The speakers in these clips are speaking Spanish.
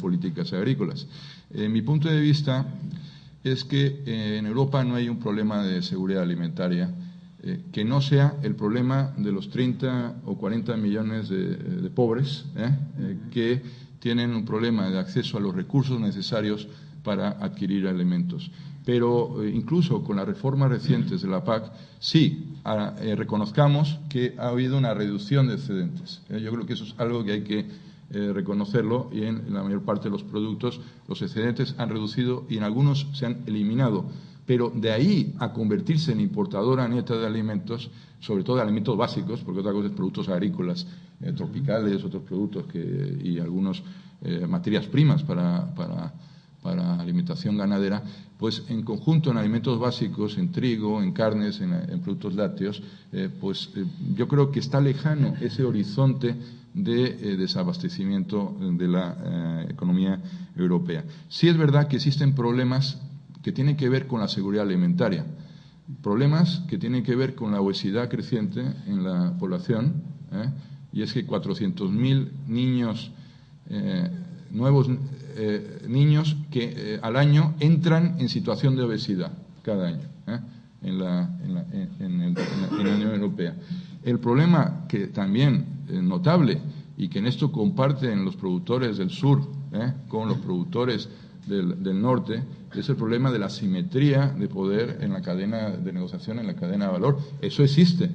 políticas agrícolas. Mi punto de vista es que en Europa no hay un problema de seguridad alimentaria que no sea el problema de los 30 o 40 millones de pobres que tienen un problema de acceso a los recursos necesarios para adquirir alimentos. Pero incluso con las reformas recientes de la PAC, sí, reconozcamos que ha habido una reducción de excedentes. Yo creo que eso es algo que hay que reconocerlo, y en la mayor parte de los productos los excedentes han reducido y en algunos se han eliminado. Pero de ahí a convertirse en importadora neta de alimentos, sobre todo de alimentos básicos, porque otra cosa es productos agrícolas tropicales, otros productos y algunas materias primas para alimentación ganadera, pues en conjunto en alimentos básicos, en trigo, en carnes, en productos lácteos, yo creo que está lejano ese horizonte de desabastecimiento de la economía europea. Sí es verdad que existen problemas que tienen que ver con la seguridad alimentaria, problemas que tienen que ver con la obesidad creciente en la población, y es que 400.000 niños, nuevos niños que al año entran en situación de obesidad cada año en la Unión Europea. El problema que también notable y que en esto comparten los productores del sur con los productores del norte es el problema de la asimetría de poder en la cadena de negociación, en la cadena de valor. Eso existe.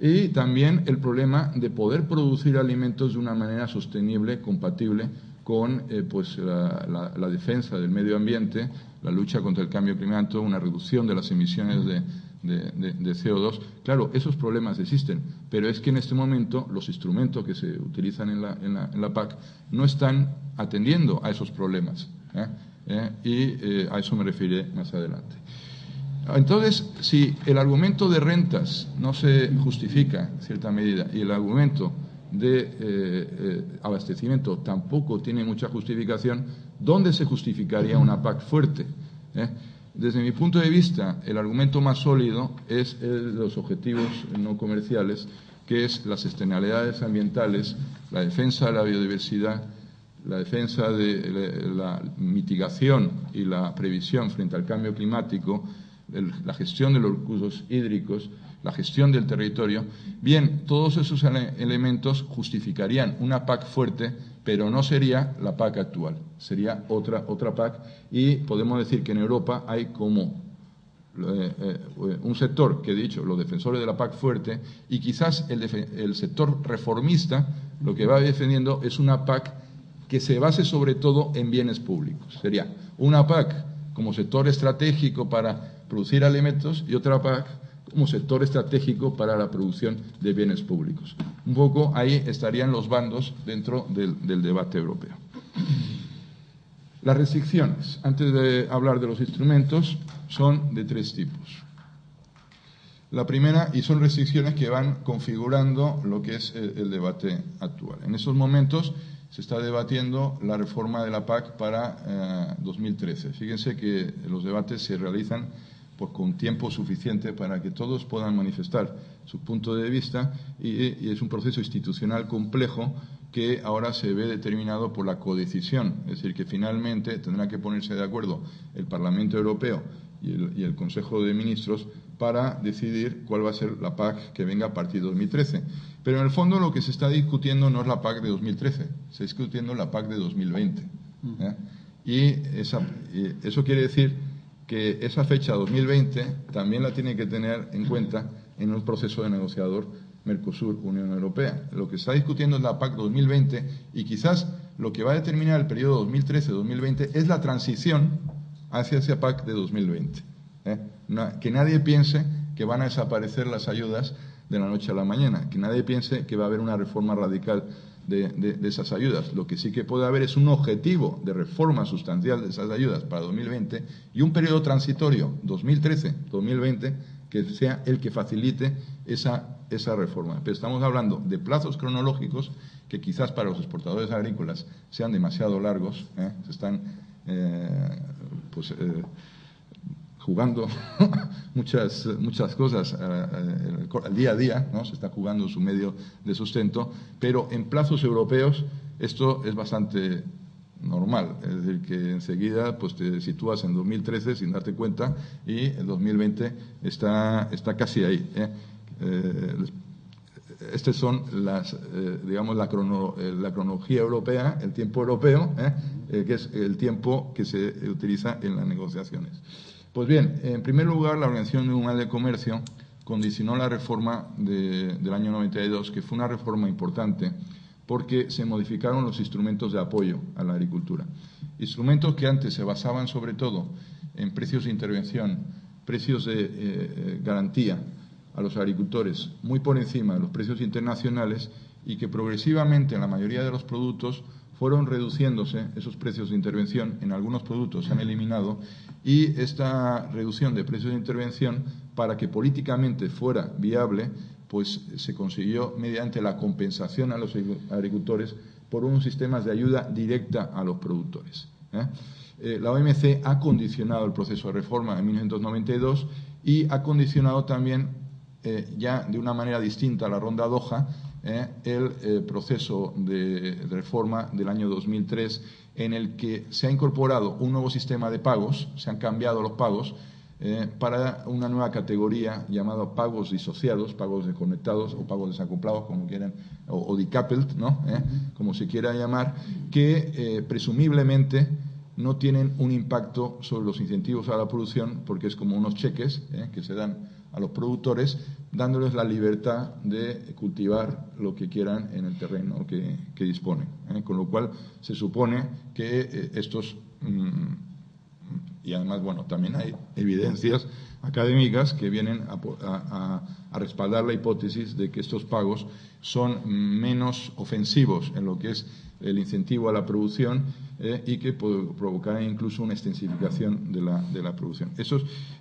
Y también el problema de poder producir alimentos de una manera sostenible, compatible con la defensa del medio ambiente, la lucha contra el cambio climático, una reducción de las emisiones de CO2. Claro, esos problemas existen, pero es que en este momento los instrumentos que se utilizan en la PAC no están atendiendo a esos problemas. Y a eso me referiré más adelante. Entonces, si el argumento de rentas no se justifica en cierta medida y el argumento de abastecimiento tampoco tiene mucha justificación, ¿dónde se justificaría una PAC fuerte? Desde mi punto de vista, el argumento más sólido es el de los objetivos no comerciales, que es las externalidades ambientales, la defensa de la biodiversidad, la defensa de la mitigación y la previsión frente al cambio climático, la gestión de los recursos hídricos, la gestión del territorio. Bien, todos esos elementos justificarían una PAC fuerte, pero no sería la PAC actual, sería otra PAC, y podemos decir que en Europa hay como un sector que he dicho, los defensores de la PAC fuerte, y quizás el sector reformista lo que va defendiendo es una PAC que se base sobre todo en bienes públicos. Sería una PAC como sector estratégico para producir alimentos y otra PAC como sector estratégico para la producción de bienes públicos. Un poco ahí estarían los bandos dentro del debate europeo. Las restricciones, antes de hablar de los instrumentos, son de tres tipos. La primera, y son restricciones que van configurando lo que es el debate actual. En estos momentos se está debatiendo la reforma de la PAC para 2013. Fíjense que los debates se realizan pues con tiempo suficiente para que todos puedan manifestar su punto de vista y es un proceso institucional complejo que ahora se ve determinado por la codecisión, es decir, que finalmente tendrá que ponerse de acuerdo el Parlamento Europeo y el Consejo de Ministros para decidir cuál va a ser la PAC que venga a partir de 2013. Pero en el fondo lo que se está discutiendo no es la PAC de 2013, se está discutiendo la PAC de 2020. Y eso quiere decir que esa fecha 2020 también la tiene que tener en cuenta en un proceso de negociador Mercosur-Unión Europea. Lo que se está discutiendo es la PAC 2020 y quizás lo que va a determinar el periodo 2013-2020 es la transición hacia esa PAC de 2020. Que nadie piense que van a desaparecer las ayudas de la noche a la mañana, que nadie piense que va a haber una reforma radical de esas ayudas. Lo que sí que puede haber es un objetivo de reforma sustancial de esas ayudas para 2020 y un periodo transitorio, 2013-2020, que sea el que facilite esa reforma. Pero estamos hablando de plazos cronológicos que quizás para los exportadores agrícolas sean demasiado largos, se están jugando muchas cosas al día a día, ¿no? Se está jugando su medio de sustento, pero en plazos europeos esto es bastante normal, es decir, que enseguida pues te sitúas en 2013 sin darte cuenta y el 2020 está casi ahí. Estas son digamos, la cronología europea, el tiempo europeo, que es el tiempo que se utiliza en las negociaciones. Pues bien, en primer lugar, la Organización Mundial de Comercio condicionó la reforma del año 92, que fue una reforma importante, porque se modificaron los instrumentos de apoyo a la agricultura. Instrumentos que antes se basaban sobre todo en precios de intervención, precios de garantía a los agricultores muy por encima de los precios internacionales, y que progresivamente en la mayoría de los productos fueron reduciéndose esos precios de intervención. En algunos productos se han eliminado, y esta reducción de precios de intervención, para que políticamente fuera viable, pues se consiguió mediante la compensación a los agricultores por unos sistemas de ayuda directa a los productores. La OMC ha condicionado el proceso de reforma en 1992 y ha condicionado también, ya de una manera distinta a la ronda Doha, el proceso de reforma del año 2003, en el que se ha incorporado un nuevo sistema de pagos, se han cambiado los pagos, para una nueva categoría llamada pagos disociados, pagos desconectados o pagos desacoplados, como quieran, o decoupled, ¿no? Como se quiera llamar, que presumiblemente no tienen un impacto sobre los incentivos a la producción, porque es como unos cheques que se dan a los productores, dándoles la libertad de cultivar lo que quieran en el terreno que disponen. Con lo cual se supone que estos... y además, bueno, también hay evidencias académicas que vienen a respaldar la hipótesis de que estos pagos son menos ofensivos en lo que es el incentivo a la producción, y que puede provocar incluso una extensificación de la producción.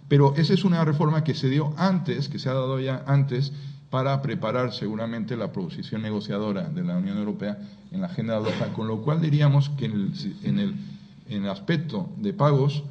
Pero esa es una reforma que se dio antes, que se ha dado ya antes, para preparar seguramente la posición negociadora de la Unión Europea en la agenda de Doha, con lo cual diríamos que en el aspecto de pagos,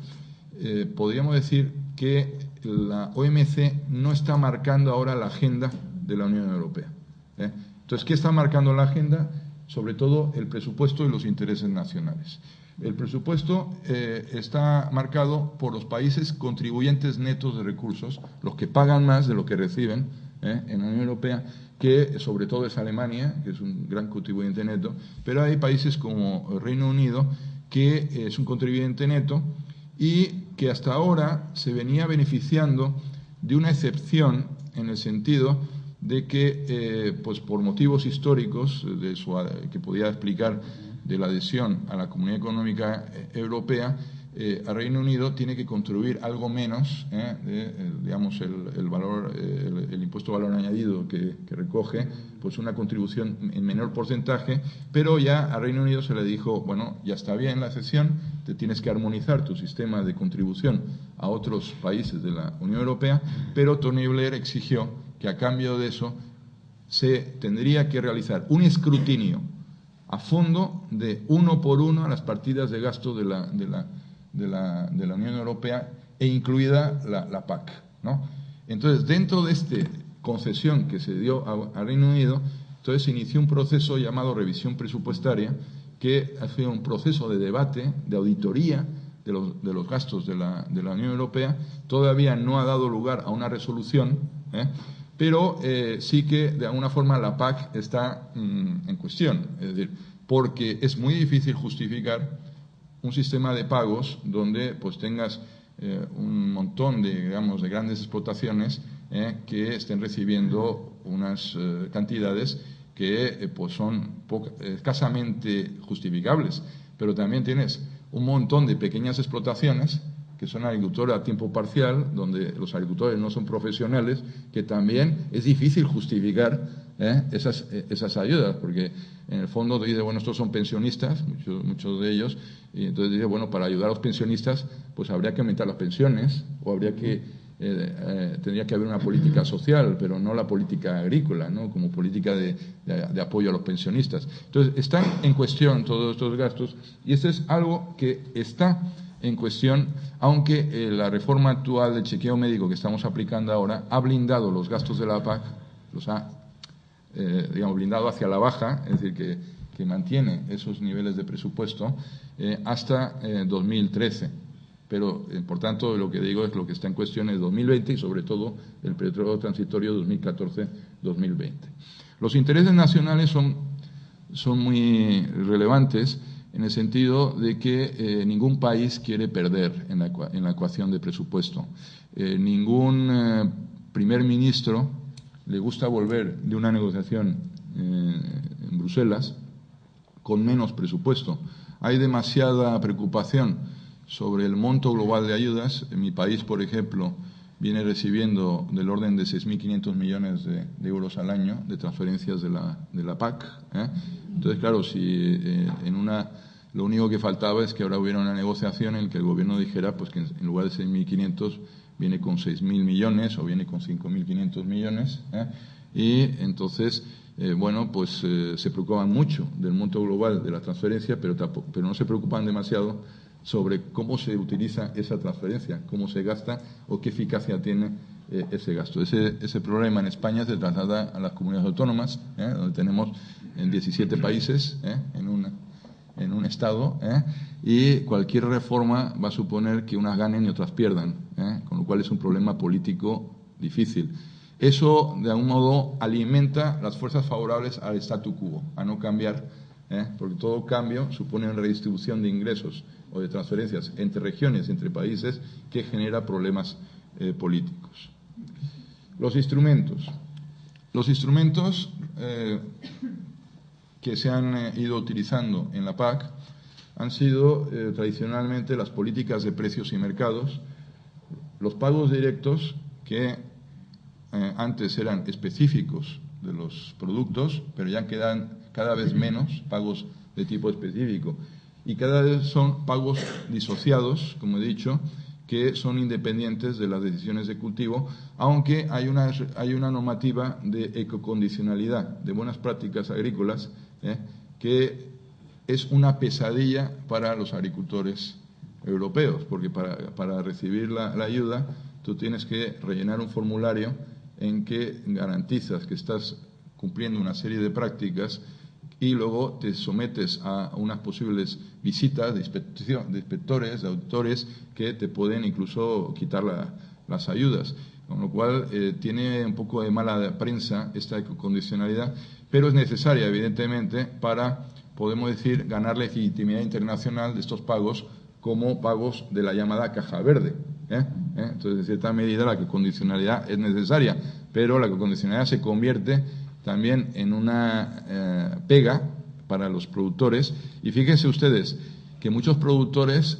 podríamos decir que la OMC no está marcando ahora la agenda de la Unión Europea. Entonces, ¿qué está marcando la agenda? Sobre todo el presupuesto y los intereses nacionales. El presupuesto está marcado por los países contribuyentes netos de recursos, los que pagan más de lo que reciben en la Unión Europea, que sobre todo es Alemania, que es un gran contribuyente neto, pero hay países como el Reino Unido, que es un contribuyente neto y que hasta ahora se venía beneficiando de una excepción, en el sentido de que, pues por motivos históricos que podía explicar de la adhesión a la Comunidad Económica Europea, el Reino Unido tiene que contribuir algo menos, digamos, el impuesto de valor añadido que recoge, pues una contribución en menor porcentaje, pero ya al Reino Unido se le dijo, bueno, ya está bien la excepción, te tienes que armonizar tu sistema de contribución a otros países de la Unión Europea, pero Tony Blair exigió que a cambio de eso se tendría que realizar un escrutinio a fondo de uno por uno a las partidas de gasto de la Unión Europea, e incluida la PAC, ¿no? Entonces, dentro de esta concesión que se dio al Reino Unido, entonces se inició un proceso llamado revisión presupuestaria, que ha sido un proceso de debate, de auditoría de los gastos de la Unión Europea. Todavía no ha dado lugar a una resolución, pero sí que de alguna forma la PAC está en cuestión, es decir, porque es muy difícil justificar un sistema de pagos donde pues tengas un montón de grandes explotaciones que estén recibiendo unas cantidades que pues son escasamente justificables, pero también tienes un montón de pequeñas explotaciones que son agricultores a tiempo parcial, donde los agricultores no son profesionales, que también es difícil justificar esas ayudas, porque en el fondo te dice, bueno, estos son pensionistas, muchos de ellos, y entonces dice, bueno, para ayudar a los pensionistas, pues habría que aumentar las pensiones, o tendría que haber una política social, pero no la política agrícola, ¿no? Como política de apoyo a los pensionistas. Entonces, están en cuestión todos estos gastos, y esto es algo que está en cuestión, aunque la reforma actual del chequeo médico que estamos aplicando ahora ha blindado los gastos de la PAC, los ha blindado hacia la baja, es decir, que mantiene esos niveles de presupuesto hasta 2013. Pero, por tanto, lo que digo es lo que está en cuestión es 2020 y, sobre todo, el periodo transitorio 2014-2020. Los intereses nacionales son muy relevantes en el sentido de que ningún país quiere perder en la ecuación de presupuesto. Ningún primer ministro le gusta volver de una negociación en Bruselas con menos presupuesto. Hay demasiada preocupación sobre el monto global de ayudas. En mi país, por ejemplo, viene recibiendo del orden de 6.500 millones de euros al año de transferencias de la PAC. Entonces, claro, si lo único que faltaba es que ahora hubiera una negociación en que el gobierno dijera pues que en lugar de 6.500 viene con 6.000 millones o viene con 5.500 millones. Y entonces, se preocupan mucho del monto global de la transferencia, pero no se preocupan demasiado sobre cómo se utiliza esa transferencia, cómo se gasta o qué eficacia tiene ese gasto. Ese problema en España se traslada a las comunidades autónomas, donde tenemos en 17 países, en un estado, y cualquier reforma va a suponer que unas ganen y otras pierdan, con lo cual es un problema político difícil. Eso, de algún modo, alimenta las fuerzas favorables al statu quo, a no cambiar, porque todo cambio supone una redistribución de ingresos o de transferencias entre regiones, entre países, que genera problemas políticos. Los instrumentos. Los instrumentos que se han ido utilizando en la PAC han sido tradicionalmente las políticas de precios y mercados, los pagos directos que antes eran específicos de los productos, pero ya quedan cada vez menos pagos de tipo específico y cada vez son pagos disociados, como he dicho, que son independientes de las decisiones de cultivo, aunque hay una normativa de ecocondicionalidad, de buenas prácticas agrícolas, que es una pesadilla para los agricultores europeos, porque para recibir la ayuda tú tienes que rellenar un formulario en que garantizas que estás cumpliendo una serie de prácticas y luego te sometes a unas posibles visitas de inspectores, de auditores, que te pueden incluso quitar las ayudas. Con lo cual tiene un poco de mala prensa esta ecocondicionalidad, pero es necesaria, evidentemente, para, podemos decir, ganar legitimidad internacional de estos pagos como pagos de la llamada caja verde. Entonces, en cierta medida, la ecocondicionalidad es necesaria, pero la ecocondicionalidad se convierte también en una pega para los productores. Y fíjense ustedes que muchos productores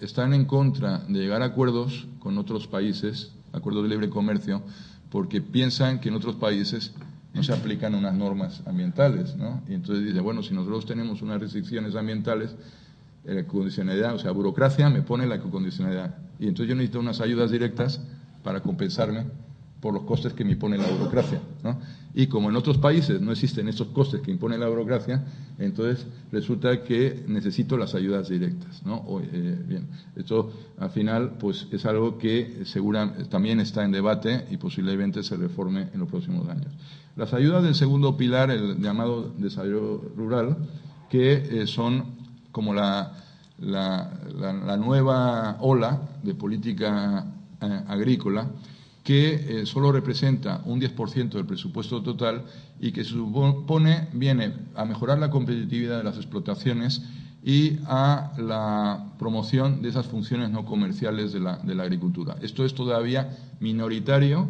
están en contra de llegar a acuerdos con otros países, acuerdos de libre comercio, porque piensan que en otros países no se aplican unas normas ambientales, ¿no? Y entonces dice, bueno, si nosotros tenemos unas restricciones ambientales, la ecocondicionalidad, o sea, burocracia me pone la ecocondicionalidad. Y entonces yo necesito unas ayudas directas para compensarme por los costes que me impone la burocracia, ¿no? Y como en otros países no existen estos costes que impone la burocracia, entonces resulta que necesito las ayudas directas, ¿no? Bien, esto al final pues es algo que también está en debate y posiblemente se reforme en los próximos años. Las ayudas del segundo pilar, el llamado desarrollo rural, que son como la nueva ola de política agrícola, que solo representa un 10% del presupuesto total y que se supone viene a mejorar la competitividad de las explotaciones y a la promoción de esas funciones no comerciales de la agricultura. Esto es todavía minoritario,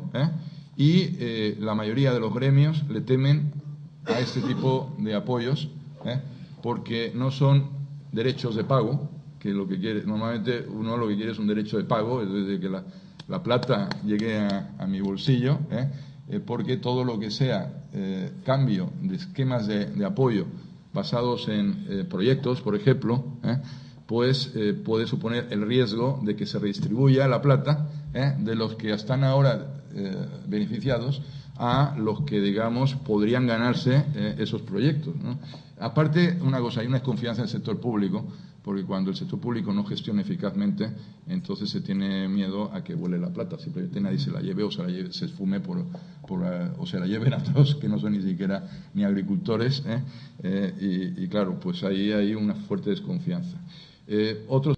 y la mayoría de los gremios le temen a este tipo de apoyos, porque no son derechos de pago, que lo que quiere, normalmente uno lo que quiere es un derecho de pago, es decir, que la plata llegue a mi bolsillo, porque todo lo que sea cambio de esquemas de apoyo basados en proyectos, por ejemplo, pues puede suponer el riesgo de que se redistribuya la plata de los que están ahora beneficiados a los que, digamos, podrían ganarse esos proyectos, ¿no? Aparte, una cosa, hay una desconfianza en el sector público, porque cuando el sector público no gestiona eficazmente, entonces se tiene miedo a que vuele la plata, simplemente nadie se la lleve o se esfume o se la lleven a todos que no son ni siquiera ni agricultores, y claro, pues ahí hay una fuerte desconfianza. Otros